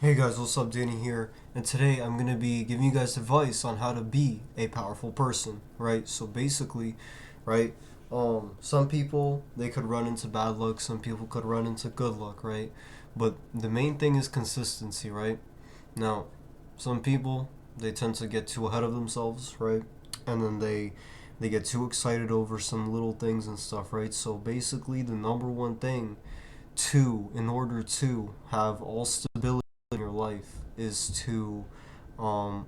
Hey guys, what's up? Danny here, and today I'm gonna be giving you guys advice on how to be a powerful person, right? So basically, right, some people they could run into bad luck, some people could run into good luck, right? But the main thing is consistency, right? Now, some people they tend to get too ahead of themselves, right? And then they get too excited over some little things and stuff, right? So basically, the number one thing in order to have all stability in your life is to um,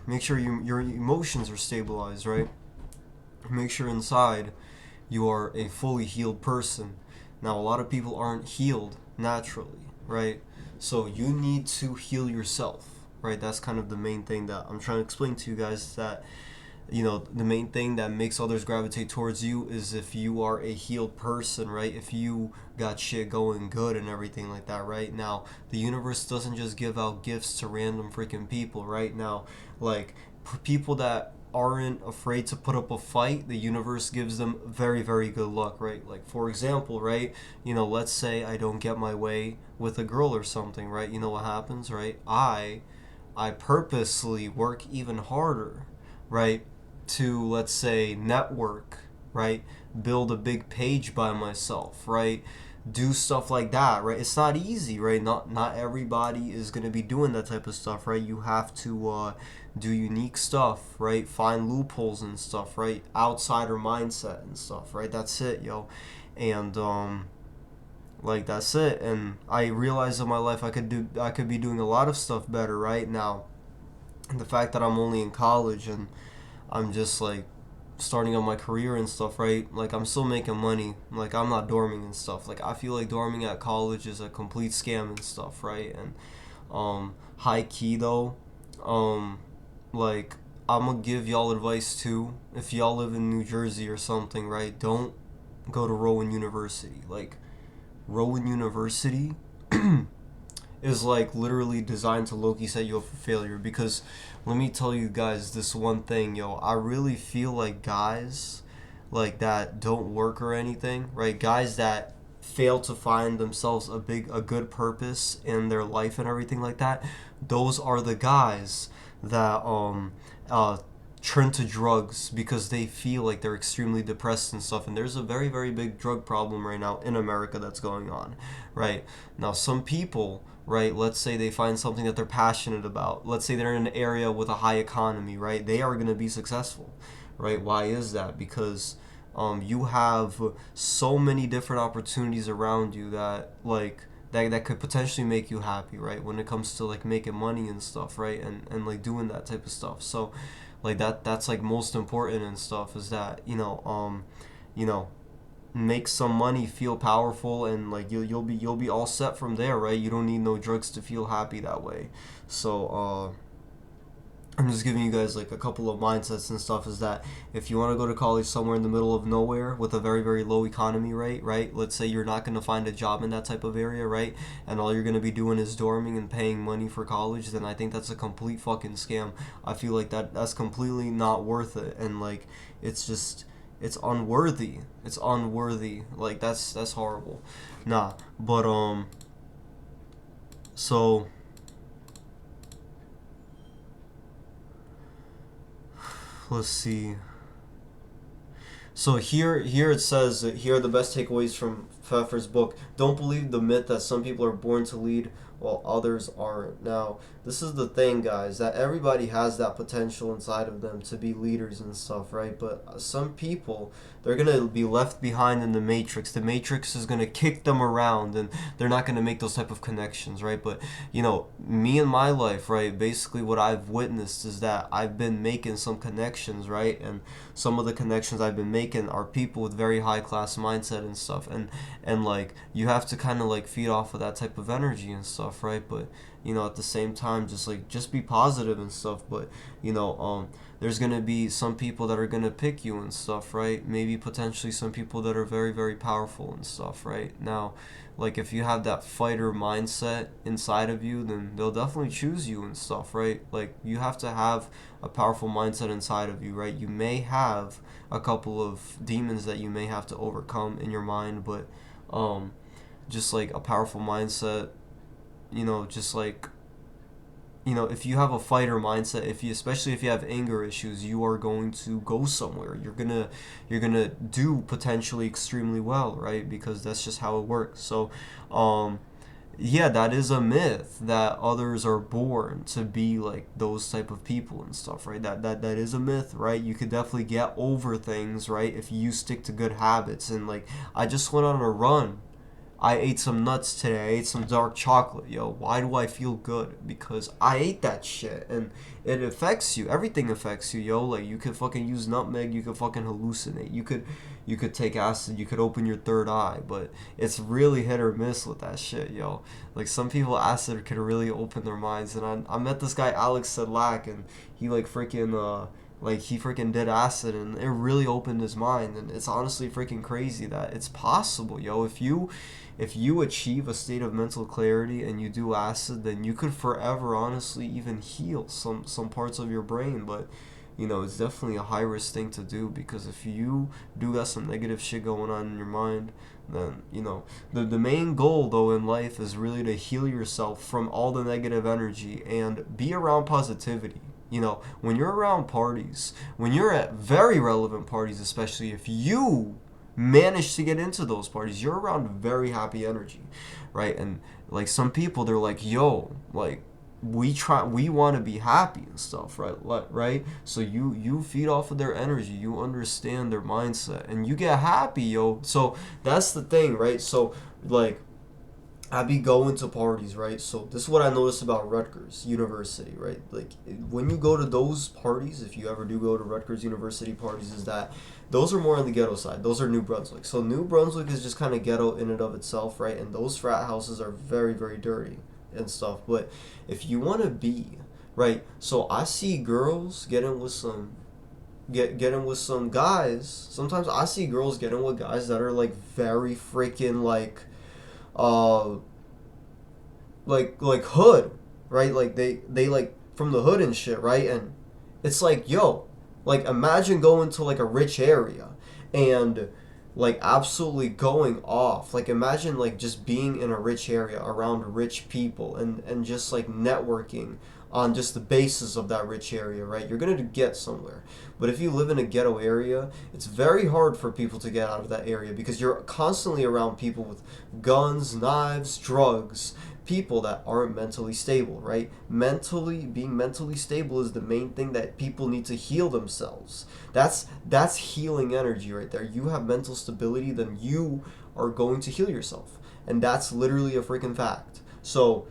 make sure your emotions are stabilized, right? Make sure inside you are a fully healed person. Now, a lot of people aren't healed naturally, right? So you need to heal yourself, right? That's kind of the main thing that I'm trying to explain to you guys, that the main thing that makes others gravitate towards you is if you are a healed person, right? If you got shit going good and everything like that, right? Now, the universe doesn't just give out gifts to random freaking people, right? Now, like, people that aren't afraid to put up a fight, the universe gives them very, very good luck, right? Like, for example, right? Let's say I don't get my way with a girl or something, right? You know what happens, right? I purposely work even harder, right? To, let's say, network, right? Build a big page by myself, right? Do stuff like that, right? It's not easy, right? Not everybody is gonna be doing that type of stuff, right? You have to do unique stuff, right? Find loopholes and stuff, right? Outsider mindset and stuff, right? That's it, yo. And like that's it. And I realized in my life I could be doing a lot of stuff better right now. And the fact that I'm only in college and I'm just like starting on my career and stuff, right? Like I'm still making money. Like I'm not dorming and stuff. Like I feel like dorming at college is a complete scam and stuff, right? And high key though, um like I'm gonna give y'all advice too. If y'all live in New Jersey or something, right? Don't go to Rowan University. Like Rowan University is like literally designed to Loki set you up for failure, because let me tell you guys this one thing, yo. I really feel like guys like that don't work or anything, right? Guys that fail to find themselves a good purpose in their life and everything like that, those are the guys that uh turn to drugs because they feel like they're extremely depressed and stuff. And there's a very, very big drug problem right now in America that's going on, right? Now, some people, right, let's say they find something that they're passionate about. Let's say they're in an area with a high economy, right? They are going to be successful, right? Why is that? Because you have so many different opportunities around you that that could potentially make you happy, right? When it comes to like making money and stuff, right? And like doing that type of stuff. So like that's like most important and stuff, is that you know make some money, feel powerful, and like you'll be all set from there, right? You don't need no drugs to feel happy that way. So I'm just giving you guys like a couple of mindsets and stuff, is that if you want to go to college somewhere in the middle of nowhere with a very, very low economy rate, right? Let's say you're not going to find a job in that type of area, right? And all you're going to be doing is dorming and paying money for college, then I think that's a complete fucking scam. I feel like that's completely not worth it. And like it's just it's unworthy. It's unworthy. Like that's horrible. Nah, but so let's see. So here it says that here are the best takeaways from Pfeffer's book. Don't believe the myth that some people are born to lead while others aren't. Now, this is the thing, guys, that everybody has that potential inside of them to be leaders and stuff, right? But some people, they're going to be left behind in the matrix. The matrix is going to kick them around, and they're not going to make those type of connections, right? But, me in my life, right, basically what I've witnessed is that I've been making some connections, right? And some of the connections I've been making are people with very high class mindset and stuff, and like you have to kind of like feed off of that type of energy and stuff, right? But at the same time, just be positive and stuff. But there's gonna be some people that are gonna pick you and stuff, right? Maybe potentially some people that are very, very powerful and stuff, right? Now, like if you have that fighter mindset inside of you, then they'll definitely choose you and stuff, right? Like you have to have a powerful mindset inside of you, right? You may have a couple of demons that you may have to overcome in your mind, but um just like a powerful mindset, just like you know, if you have a fighter mindset, if you, especially if you have anger issues, you are going to go somewhere. You're gonna do potentially extremely well, right? Because that's just how it works. So, um, yeah, that is a myth that others are born to be like those type of people and stuff, right? That is a myth, right? You could definitely get over things, right, if you stick to good habits. And like, I just went on a run. I ate some nuts today. I ate some dark chocolate. Yo, why do I feel good? Because I ate that shit, and it affects you. Everything affects you, yo. Like, you could fucking use nutmeg. You could fucking hallucinate. You could take acid. You could open your third eye. But it's really hit or miss with that shit, yo. Like, some people, acid could really open their minds. And I met this guy Alex Sedlak, and he like freaking like he freaking did acid, and it really opened his mind. And it's honestly freaking crazy that it's possible, yo. If you achieve a state of mental clarity and you do acid, then you could forever honestly even heal some parts of your brain. But you know, it's definitely a high risk thing to do, because if you do got some negative shit going on in your mind, then you know, the main goal though in life is really to heal yourself from all the negative energy and be around positivity. You know, when you're around parties, when you're at very relevant parties, especially if you manage to get into those parties, you're around very happy energy, right? And like, some people, they're like, yo, like, we want to be happy and stuff, right? Right? So you feed off of their energy, you understand their mindset, and you get happy, yo. So that's the thing, right? So like, I be going to parties, right? So this is what I noticed about Rutgers University, right? Like, when you go to those parties, if you ever do go to Rutgers University parties, is that those are more on the ghetto side. Those are New Brunswick. So New Brunswick is just kind of ghetto in and of itself, right? And those frat houses are very, very dirty and stuff. But if you want to be, right? So I see girls getting with some getting with some guys. Sometimes I see girls getting with guys that are like very freaking uh like hood, right? Like, they like from the hood and shit, right? And it's like, yo, like, imagine going to like a rich area and like absolutely going off. Like, imagine like just being in a rich area around rich people, and just like networking on just the basis of that rich area, right? You're gonna get somewhere. But if you live in a ghetto area, it's very hard for people to get out of that area, because you're constantly around people with guns, knives, drugs, people that aren't mentally stable, right? Being mentally stable is the main thing that people need to heal themselves. That's healing energy right there. You have mental stability, then you are going to heal yourself. And that's literally a freaking fact. So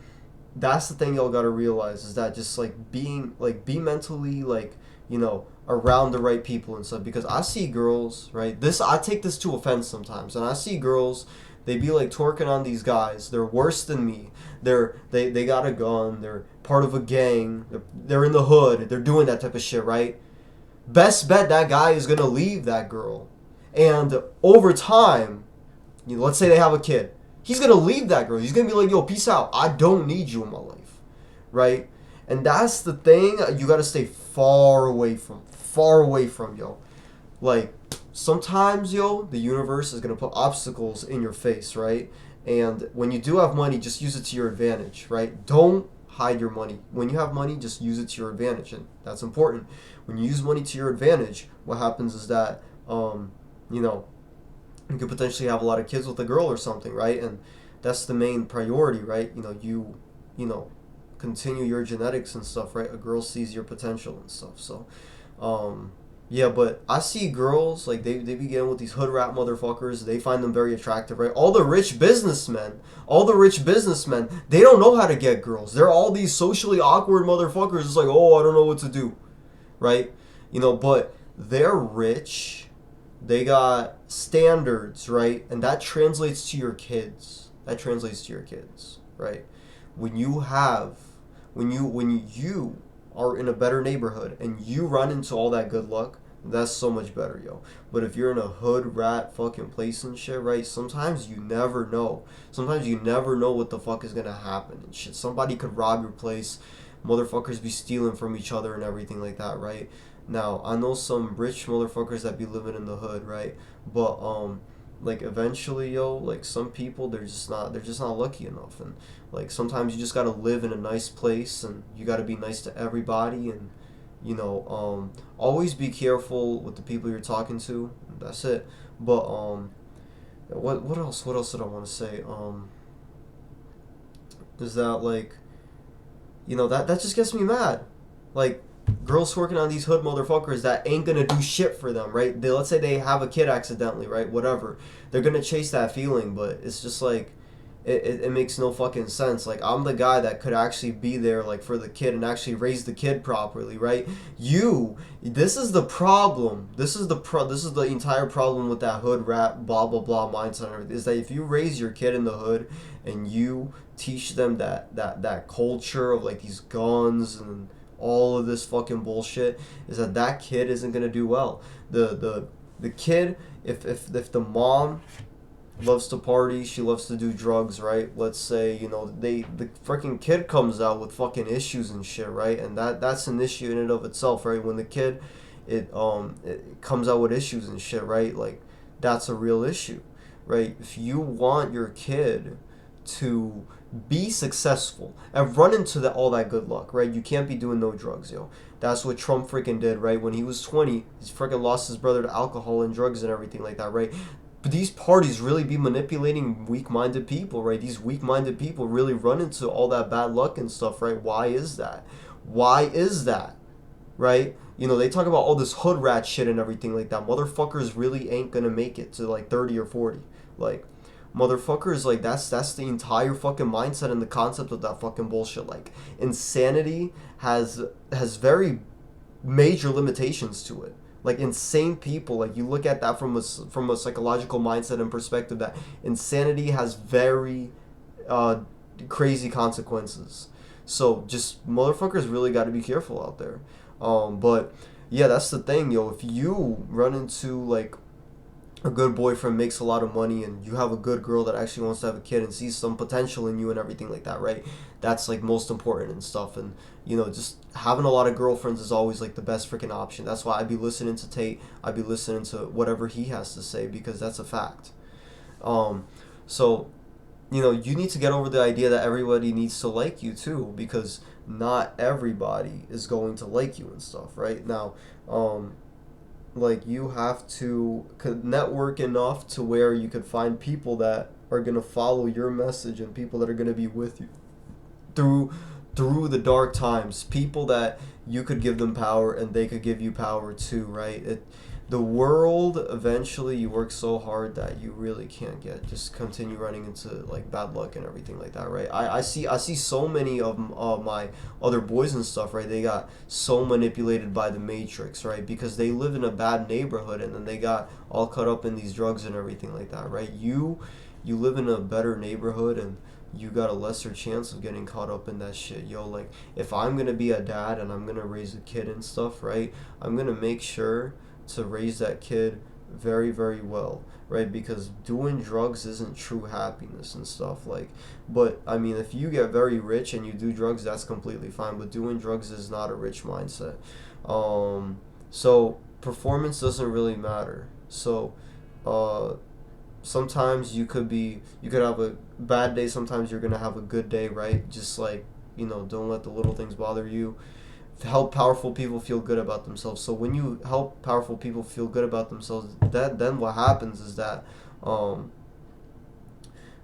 that's the thing y'all gotta realize, is that just like being like, be mentally like, you know, around the right people and stuff. Because I see girls, right? This, I take this to offense sometimes, and I see girls, they be like twerking on these guys. They're worse than me. They got a gun. They're part of a gang. They're in the hood. They're doing that type of shit, right? Best bet that guy is gonna leave that girl, and over time, you know, let's say they have a kid, he's gonna leave that girl. He's gonna be like, yo, peace out. I don't need you in my life, right? And that's the thing you gotta stay far away from, yo. Like, sometimes, yo, the universe is gonna put obstacles in your face, right? And when you do have money, just use it to your advantage, right? Don't hide your money. When you have money, just use it to your advantage, and that's important. When you use money to your advantage, what happens is that, you know, you could potentially have a lot of kids with a girl or something, right? And that's the main priority, right? You know, continue your genetics and stuff, right? A girl sees your potential and stuff. So, yeah, but I see girls, like, they begin with these hood rat motherfuckers. They find them very attractive, right? All the rich businessmen, they don't know how to get girls. They're all these socially awkward motherfuckers. It's like, oh, I don't know what to do, right? You know, but they're rich. They got standards, right? And that translates to your kids. Right? When you have, when you are in a better neighborhood and you run into all that good luck, that's so much better, yo. But if you're in a hood rat fucking place and shit, right? Sometimes you never know. Sometimes you never know what the fuck is gonna happen and shit. Somebody could rob your place. Motherfuckers be stealing from each other and everything like that, right? Now, I know some rich motherfuckers that be living in the hood, right? But like eventually, yo, like some people they're just not lucky enough, and like sometimes you just gotta live in a nice place, and you gotta be nice to everybody, and always be careful with the people you're talking to. That's it. But what else did I want to say? Is that like that just gets me mad. Like girls working on these hood motherfuckers that ain't gonna do shit for them, right? Let's say they have a kid accidentally, right? Whatever. They're gonna chase that feeling, but it's just like it makes no fucking sense. Like I'm the guy that could actually be there like for the kid and actually raise the kid properly, right? This is the problem. This is the entire problem with that hood rap blah blah blah mindset and everything, is that if you raise your kid in the hood and you teach them that culture of like these guns and all of this fucking bullshit, is that kid isn't gonna do well. The kid, if the mom loves to party, she loves to do drugs, right? Let's say the freaking kid comes out with fucking issues and shit, right? And that's an issue in and of itself, right? When the kid it comes out with issues and shit, right? Like that's a real issue, right? If you want your kid to be successful and run into all that good luck, right? You can't be doing no drugs, yo. That's what Trump freaking did, right? When he was 20, he freaking lost his brother to alcohol and drugs and everything like that, right? But these parties really be manipulating weak-minded people, right? These weak-minded people really run into all that bad luck and stuff, right? Why is that? Why is that? Right? They talk about all this hood rat shit and everything like that. Motherfuckers really ain't gonna make it to like 30 or 40. Like, motherfuckers, like that's the entire fucking mindset and the concept of that fucking bullshit. Like, insanity has very major limitations to it. Like insane people, like you look at that from a psychological mindset and perspective, that insanity has very uh, crazy consequences. So just motherfuckers really got to be careful out there. But yeah, that's the thing, yo. If you run into like a good boyfriend, makes a lot of money, and you have a good girl that actually wants to have a kid and sees some potential in you and everything like that, right? That's like most important and stuff. And just having a lot of girlfriends is always like the best freaking option. That's why I'd be listening to Tate. I'd be listening to whatever he has to say, because that's a fact. um so you need to get over the idea that everybody needs to like you too, because not everybody is going to like you and stuff, right? Now, like you have to network enough to where you could find people that are going to follow your message and people that are going to be with you through the dark times, people that you could give them power and they could give you power too, right? The world, eventually you work so hard that you really can't just continue running into like bad luck and everything like that, right? I see so many of my other boys and stuff, right? They got so manipulated by the matrix, right? Because they live in a bad neighborhood and then they got all caught up in these drugs and everything like that, right? You live in a better neighborhood and you got a lesser chance of getting caught up in that shit, yo. Like if I'm gonna be a dad and I'm gonna raise a kid and stuff, right? I'm gonna make sure to raise that kid very, very well, right? Because doing drugs isn't true happiness and stuff. Like, but I mean, if you get very rich and you do drugs, that's completely fine. But doing drugs is not a rich mindset. So performance doesn't really matter. So, sometimes you could have a bad day. Sometimes you're gonna have a good day, right? Just like don't let the little things bother you. Help powerful people feel good about themselves. So when you help powerful people feel good about themselves, that then what happens is that um,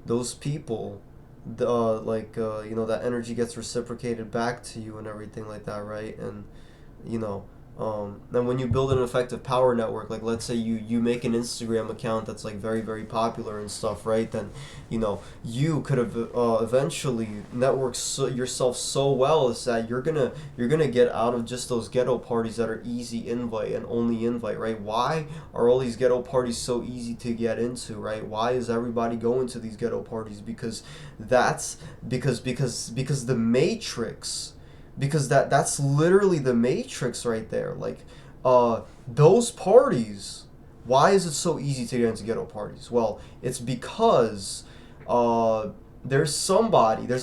those people, that energy gets reciprocated back to you and everything like that, right? And you know then when you build an effective power network, like let's say you make an Instagram account that's like very, very popular and stuff, right? Then you could have eventually networked yourself so well is that you're gonna get out of just those ghetto parties that are easy invite and only invite, right? Why are all these ghetto parties so easy to get into, right? Why is everybody going to these ghetto parties? Because that's because the matrix, because that's literally the matrix right there. Like those parties, why is it so easy to get into ghetto parties? Well, it's because there's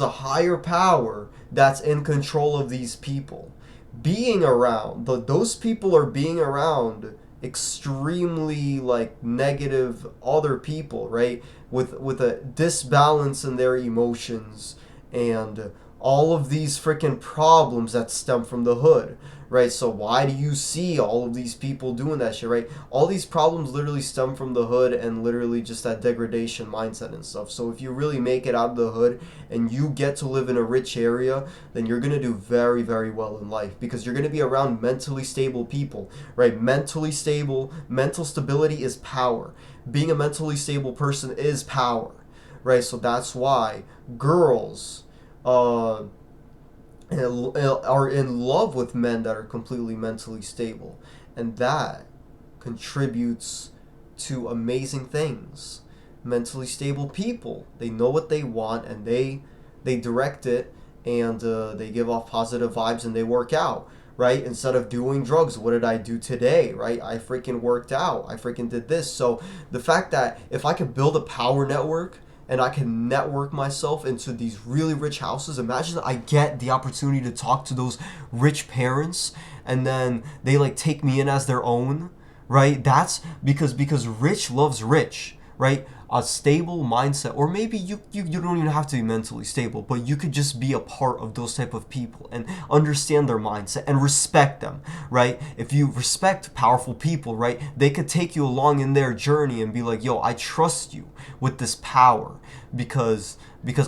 a higher power that's in control of these people being around. Those people are being around extremely like negative other people, right? With a disbalance in their emotions and all of these freaking problems that stem from the hood, right? So why do you see all of these people doing that shit, right? All these problems literally stem from the hood and literally just that degradation mindset and stuff. So if you really make it out of the hood and you get to live in a rich area, then you're going to do very, very well in life because you're going to be around mentally stable people, right? Mentally stable, mental stability is power. Being a mentally stable person is power, right? So that's why girls uh, are in love with men that are completely mentally stable, and that contributes to amazing things. Mentally stable people, they know what they want and they direct it, and they give off positive vibes and they work out, right? Instead of doing drugs, what did I do today, right? I freaking worked out, I freaking did this. So the fact that if I could build a power network and I can network myself into these really rich houses. Imagine I get the opportunity to talk to those rich parents and then they like take me in as their own, right? That's because rich loves rich, right? A stable mindset, or maybe you don't even have to be mentally stable, but you could just be a part of those type of people and understand their mindset and respect them, right? If you respect powerful people, right, they could take you along in their journey and be like, yo, I trust you with this power because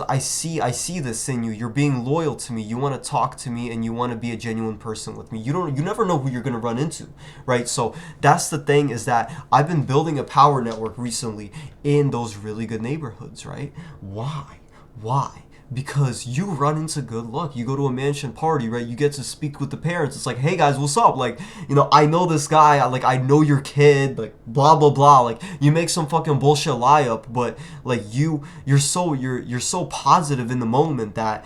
I see this in you. You're being loyal to me. You want to talk to me and you want to be a genuine person with me. You never know who you're going to run into, right? So that's the thing, is that I've been building a power network recently in those really good neighborhoods, right? Why? Because you run into good luck. You go to a mansion party, right? You get to speak with the parents. It's like, hey guys, what's up? Like, I know this guy. I know your kid. Like, blah blah blah. Like, you make some fucking bullshit lie up, but like you're so positive in the moment that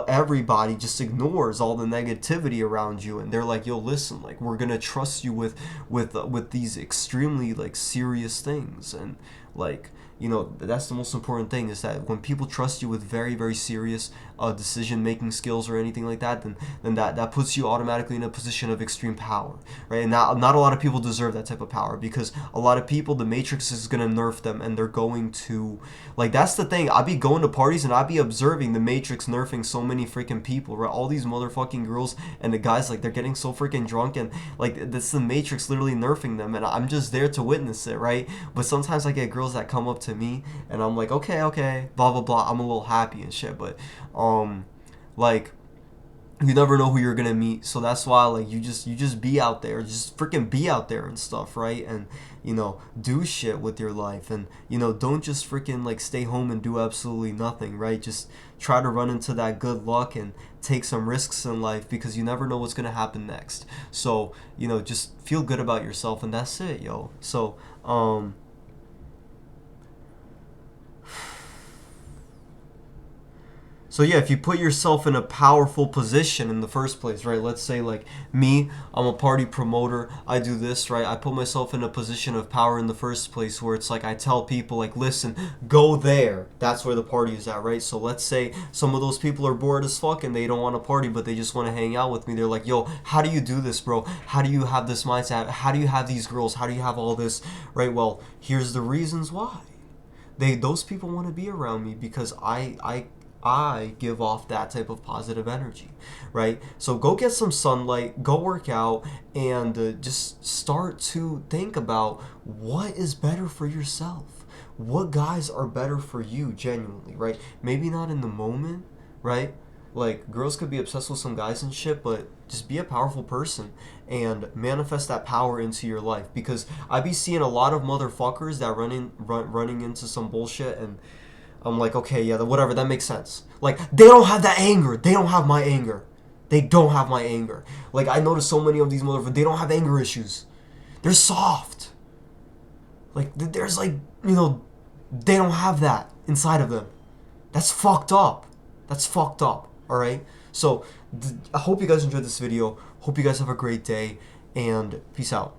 everybody just ignores all the negativity around you, and they're like, yo, listen, like we're gonna trust you with these extremely like serious things, and like that's the most important thing, is that when people trust you with very, very serious decision making skills or anything like that, then that puts you automatically in a position of extreme power, right? And not a lot of people deserve that type of power, because a lot of people, the Matrix is gonna nerf them, and they're going to, like, that's the thing. I be going to parties and I be observing the Matrix nerfing so many freaking people, right? All these motherfucking girls and the guys, like, they're getting so freaking drunk, and like that's the Matrix literally nerfing them, and I'm just there to witness it, right? But sometimes I get girls that come up to me and I'm like, okay, blah blah blah, I'm a little happy and shit, but like, you never know who you're gonna meet. So that's why, like, you just be out there, just freaking be out there and stuff, right? And do shit with your life, and don't just freaking like stay home and do absolutely nothing, right? Just try to run into that good luck and take some risks in life, because you never know what's gonna happen next. So just feel good about yourself, and that's it, yo. So So yeah, if you put yourself in a powerful position in the first place, right? Let's say like me, I'm a party promoter. I do this, right? I put myself in a position of power in the first place, where it's like I tell people like, listen, go there. That's where the party is at, right? So let's say some of those people are bored as fuck and they don't want to party, but they just want to hang out with me. They're like, yo, how do you do this, bro? How do you have this mindset? How do you have these girls? How do you have all this, right? Well, here's the reasons why. Those people want to be around me, because I give off that type of positive energy, right? So go get some sunlight, go work out, and just start to think about what is better for yourself. What guys are better for you, genuinely, right? Maybe not in the moment, right? Like, girls could be obsessed with some guys and shit, but just be a powerful person and manifest that power into your life. Because I be seeing a lot of motherfuckers that running into some bullshit, and I'm like, okay, yeah, whatever, that makes sense. Like, they don't have that anger. They don't have my anger. They don't have my anger. Like, I notice so many of these motherfuckers, they don't have anger issues. They're soft. Like, there's like, they don't have that inside of them. That's fucked up. That's fucked up, alright? So, I hope you guys enjoyed this video. Hope you guys have a great day, and peace out.